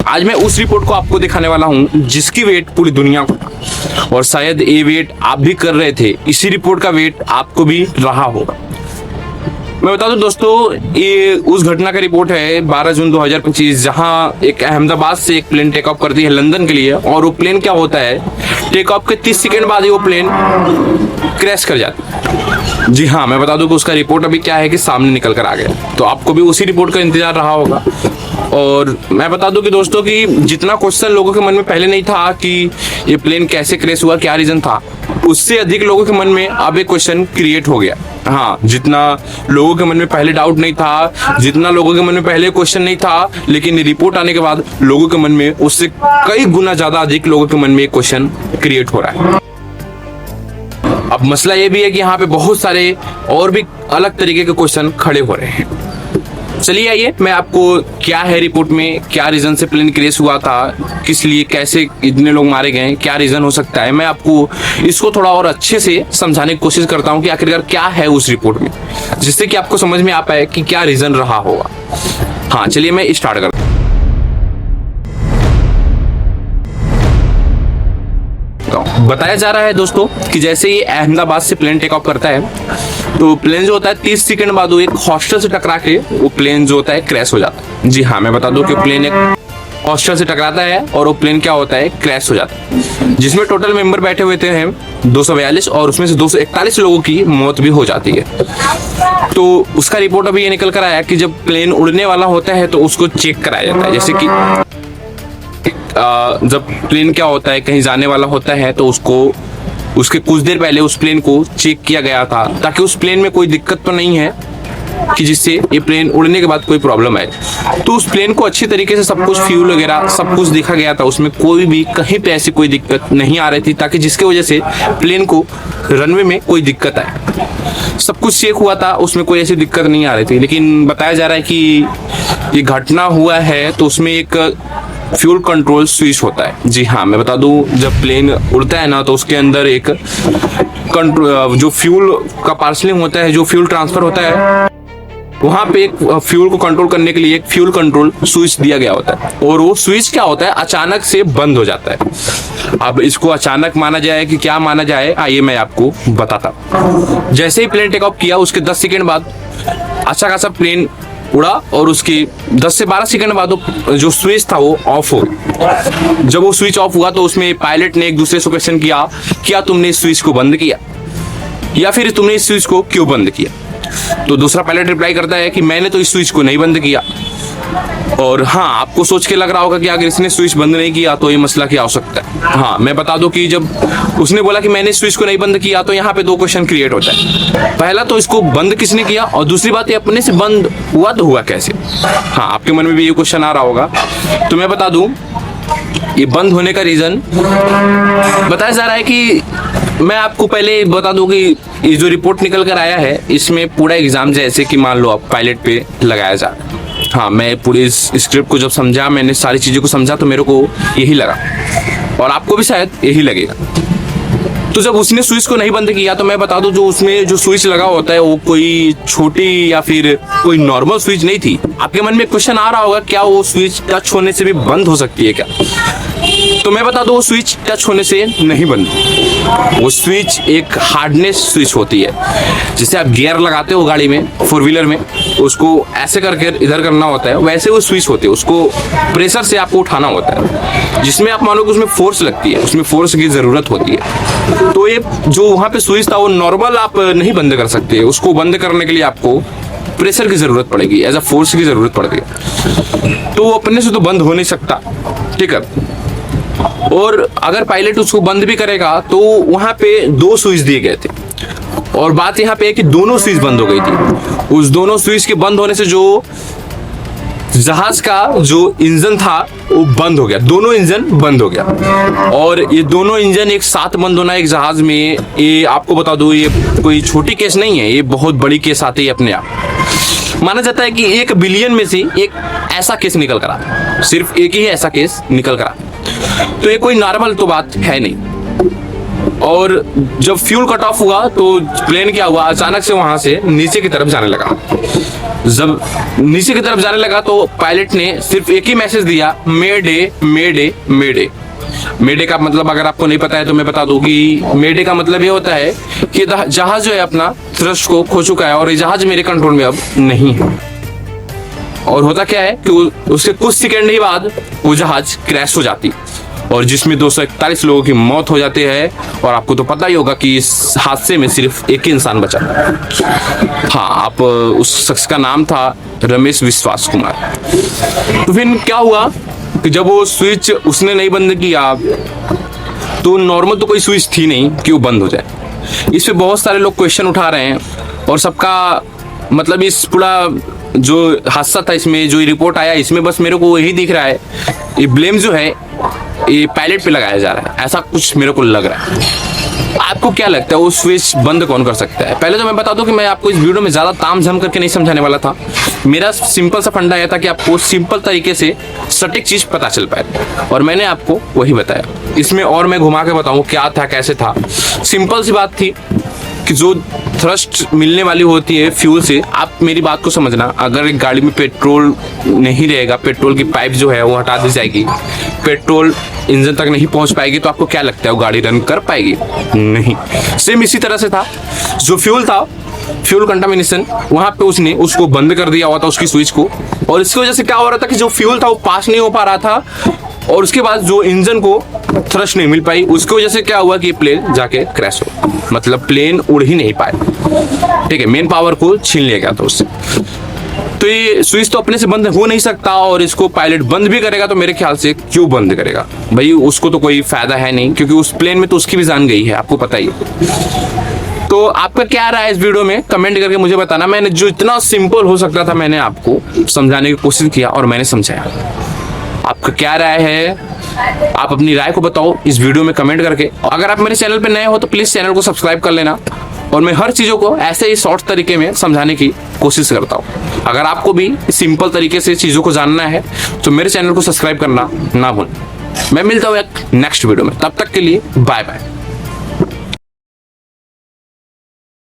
आज मैं उस रिपोर्ट को आपको दिखाने वाला हूं जिसकी वेट पूरी दुनिया को, और शायद ये वेट आप भी कर रहे थे, इसी रिपोर्ट का वेट आपको भी रहा होगा। मैं बता दूं दोस्तों, ये उस घटना का रिपोर्ट है 12 जून 2025, जहां एक अहमदाबाद से एक प्लेन टेक ऑफ करती है लंदन के लिए, और वो प्लेन क्या होता है, टेक ऑफ के 30 सेकंड बाद ही वो प्लेन क्रैश कर जाती है। जी हाँ, मैं बता दूं कि उसका रिपोर्ट अभी क्या है कि सामने निकल कर आ गया, तो आपको भी उसी रिपोर्ट का इंतजार रहा होगा। और मैं बता दूं कि दोस्तों कि जितना क्वेश्चन लोगों के मन में पहले नहीं था कि ये प्लेन कैसे क्रैश हुआ, क्या रीजन था, उससे अधिक लोगों के मन में अब एक क्वेश्चन क्रिएट हो गया। हाँ, जितना लोगों के मन में पहले डाउट नहीं था, जितना लोगों के मन में पहले क्वेश्चन नहीं था, लेकिन रिपोर्ट आने के बाद लोगों के मन में उससे कई गुना ज्यादा अधिक लोगों के मन में एक क्वेश्चन क्रिएट हो रहा है। अब मसला ये भी है कि यहाँ पे बहुत सारे और भी अलग तरीके के क्वेश्चन खड़े हो रहे हैं। चलिए आइए, मैं आपको क्या है रिपोर्ट में, क्या रीजन से प्लेन क्रैश हुआ था, किस लिए, कैसे इतने लोग मारे गए, क्या रीजन हो सकता है, मैं आपको इसको थोड़ा और अच्छे से समझाने की कोशिश करता हूँ कि आखिरकार क्या है उस रिपोर्ट में, जिससे कि आपको समझ में आ पाए कि क्या रीजन रहा होगा। हाँ, चलिए मैं स्टार्ट करता हूँ। बताया जा रहा है दोस्तों कि जैसे ये अहमदाबाद से प्लेन टेक ऑफ करता है, तो प्लेन जो होता है 30 सेकंड बाद वो एक हॉस्टल से टकरा के वो प्लेन जो होता है क्रैश हो जाता है। जी हाँ, मैं बता दूं कि प्लेन एक हॉस्टल से टकराता है और वो प्लेन क्या होता है, क्रैश हो जाता है, जिसमें टोटल मेंबर बैठे हुए थे 242, और उसमें से 241 लोगों की मौत भी हो जाती है। तो उसका रिपोर्ट अभी ये निकल कर आया कि जब प्लेन उड़ने वाला होता है तो उसको चेक कराया जाता है। जैसे कि जब प्लेन क्या होता है, कहीं जाने वाला होता है, तो उसके कुछ देर पहले उस प्लेन को चेक किया गया था, ताकि उस प्लेन में कोई दिक्कत तो नहीं है कि जिससे ये प्लेन उड़ने के बाद कोई प्रॉब्लम आए। तो उस प्लेन को अच्छी तरीके से सब कुछ, फ्यूल वगैरह सब कुछ देखा गया था, उसमें कोई भी कहीं पे ऐसी कोई दिक्कत नहीं आ रही थी, ताकि जिसके वजह से प्लेन को रनवे में कोई दिक्कत आए। सब कुछ चेक हुआ था, उसमें कोई ऐसी दिक्कत नहीं आ रही थी। लेकिन बताया जा रहा है कि ये घटना हुआ है तो उसमें एक फ्यूल कंट्रोल स्विच होता है। जी हाँ, मैं बता दूं, जब प्लेन उड़ता है ना, तो उसके अंदर एक कंट्रोल, जो फ्यूल का पार्सलिंग होता है, जो फ्यूल ट्रांसफर होता है, वहां पे एक फ्यूल को कंट्रोल करने के लिए एक फ्यूल कंट्रोल स्विच दिया गया होता है, और वो स्विच क्या होता है, अचानक से बंद हो जाता है। अब इसको अचानक माना जाए कि क्या माना जाए, आइए मैं आपको बताता हूं। जैसे ही प्लेन टेक ऑफ किया, उसके 10 सेकंड बाद अच्छा खासा प्लेन उड़ा, और उसके 10 से 12 सेकंड बाद जो स्विच था वो ऑफ हो गया। जब वो स्विच ऑफ हुआ तो उसमें पायलट ने एक दूसरे से क्वेश्चन किया, क्या तुमने इस स्विच को बंद किया, या फिर तुमने इस स्विच को क्यों बंद किया। तो दूसरा पायलट रिप्लाई करता है कि मैंने तो इस स्विच को नहीं बंद किया। और हाँ, आपको सोच के लग रहा होगा कि अगर इसने स्विच बंद नहीं किया तो ये मसला क्या हो सकता है। हाँ, मैं बता दूं कि जब उसने बोला कि मैंने स्विच को नहीं बंद किया, तो यहाँ पे दो क्वेश्चन क्रिएट होता है। पहला तो इसको बंद किसने किया, और दूसरी बात ये अपने से बंद हुआ तो हुआ कैसे। हाँ, आपके मन में भी ये क्वेश्चन आ रहा होगा। तो मैं बता दूं, ये बंद होने का रीजन बताया जा रहा है कि मैं आपको पहले बता दूं कि ये जो रिपोर्ट निकल कर आया है, इसमें पूरा एग्जाम जैसे कि मान लो आप पायलट पे लगाया जा रहा है। हाँ, मैं पूरी इस स्क्रिप्ट को जब समझा, मैंने सारी चीज़ों को समझा, तो मेरे को यही लगा, और आपको भी शायद यही लगेगा। तो जब उसने स्विच को नहीं बंद किया, तो मैं बता दूं, जो उसमें जो स्विच लगा होता है वो कोई छोटी या फिर कोई नॉर्मल स्विच नहीं थी। आपके मन में क्वेश्चन आ रहा होगा, क्या वो स्विच टच होने से भी बंद हो सकती है क्या। तो मैं बता दूं, वो स्विच टच होने से नहीं बंद, वो स्विच एक हार्डनेस स्विच होती है। जैसे आप गियर लगाते हो गाड़ी में, 4 व्हीलर में, उसको ऐसे करके इधर करना होता है, वैसे वो स्विच होती है, उसको प्रेशर से आपको उठाना होता है, जिसमें आप मानो कि उसमें फोर्स लगती है, उसमें फोर्स की जरूरत होती है। तो ये जो वहां पे स्विच था वो नॉर्मल आप नहीं बंद कर सकते, उसको बंद करने के लिए आपको प्रेशर की जरूरत पड़ेगी, एज अ फोर्स की जरूरत पड़ती है। तो वो अपने से तो बंद हो नहीं सकता, ठीक है। और अगर पायलट उसको बंद भी करेगा तो वहां पे 2 स्विच दिए गए थे, और बात यहाँ पे है कि दोनों स्विच बंद हो गई थी। उस दोनों स्विच के बंद होने से जो जहाज का जो इंजन था वो बंद हो गया, दोनों इंजन बंद हो गया। और ये दोनों इंजन एक साथ बंद होना एक जहाज में, ये आपको बता दूं, ये कोई छोटी केस नहीं है, ये बहुत बड़ी केस आती है अपने आप। माना जाता है कि 1 बिलियन में से एक ऐसा केस निकल कर आता, सिर्फ एक ही ऐसा केस निकल कर आता। तो ये कोई नॉर्मल तो बात है नहीं। और जब फ्यूल कट ऑफ हुआ तो प्लेन क्या हुआ, अचानक से वहां से नीचे की तरफ जाने लगा। जब नीचे की तरफ जाने लगा तो पायलट ने सिर्फ एक ही मैसेज दिया, मेडे मेडे मेडे। मेडे का मतलब अगर आपको नहीं पता है तो मैं बता दूं कि मेडे का मतलब ये होता है कि जहाज जो है अपना थ्रस्ट को खो चुका है और ये जहाज मेरे कंट्रोल में अब नहीं है। और होता क्या है कि उसके कुछ सेकंड ही बाद वो जहाज क्रैश हो जाती और जिसमें 241 लोगों की मौत हो जाती है। और आपको तो पता ही होगा कि इस हादसे में सिर्फ एक ही इंसान बचा। हाँ, आप उस शख्स का नाम था रमेश विश्वास कुमार। तो फिर क्या हुआ कि जब वो स्विच उसने नहीं बंद किया तो नॉर्मल तो कोई स्विच थी नहीं कि वो बंद हो जाए। इस पे बहुत सारे लोग क्वेश्चन उठा रहे हैं और सबका मतलब इस पूरा जो हादसा था, इसमें जो रिपोर्ट आया, इसमें बस मेरे को वही दिख रहा है, ये ब्लेम जो है ये पायलट पे लगाया जा रहा है, ऐसा कुछ मेरे को लग रहा है। आपको क्या लगता है वो स्विच बंद कौन कर सकता है? पहले तो मैं बता दूं कि मैं आपको इस वीडियो में ज़्यादा ताम झाम करके नहीं समझाने वाला था। मेरा सिंपल सा फंडा यह था कि आपको सिंपल तरीके से सटीक चीज़ पता चल पाए और मैंने आपको वही बताया। इसमें और मैं घुमा के बताऊँ क्या था कैसे था। सिंपल सी बात थी कि जो थ्रस्ट मिलने वाली होती है फ्यूल से, आप मेरी बात को समझना, अगर एक गाड़ी में पेट्रोल नहीं रहेगा, पेट्रोल की पाइप जो है वो हटा दी जाएगी, पेट्रोल इंजन तक नहीं पहुंच पाएगी, तो आपको क्या लगता है वो गाड़ी रन कर पाएगी? नहीं। सेम इसी तरह से था, जो फ्यूल था, फ्यूल कंटामिनेशन, वहां पे उसने उसको बंद कर दिया हुआ था उसकी स्विच को, और इसकी वजह से क्या हो रहा था कि जो फ्यूल था वो पास नहीं हो पा रहा था और उसके बाद जो इंजन को थ्रस्ट नहीं मिल पाई, उसकी वजह से क्या हुआ कि प्लेन जाके क्रैश हो, मतलब प्लेन उड़ ही नहीं पाए। ठीक है, मेन पावर को छीन लिया गया था उससे। तो ये स्विच तो अपने से बंद हो नहीं सकता और इसको पायलट बंद भी करेगा तो मेरे ख्याल से क्यों बंद करेगा भाई? उसको तो कोई फायदा है नहीं, क्योंकि उस प्लेन में तो उसकी भी जान गई है, आपको पता ही है। तो आपका क्या राय है इस वीडियो में? कमेंट करके मुझे बताना। मैंने जो इतना सिंपल हो सकता था मैंने आपको समझाने की कोशिश किया और मैंने समझाया। आपका क्या राय है? आप अपनी राय को बताओ इस वीडियो में कमेंट करके। अगर आप मेरे चैनल पे नए हो तो प्लीज़ चैनल को सब्सक्राइब कर लेना और मैं हर चीज़ों को ऐसे ही शॉर्ट तरीके में समझाने की कोशिश करता हूँ। अगर आपको भी सिंपल तरीके से चीज़ों को जानना है तो मेरे चैनल को सब्सक्राइब करना ना भूलें। मैं मिलता हूँ एक नेक्स्ट वीडियो में, तब तक के लिए बाय बाय।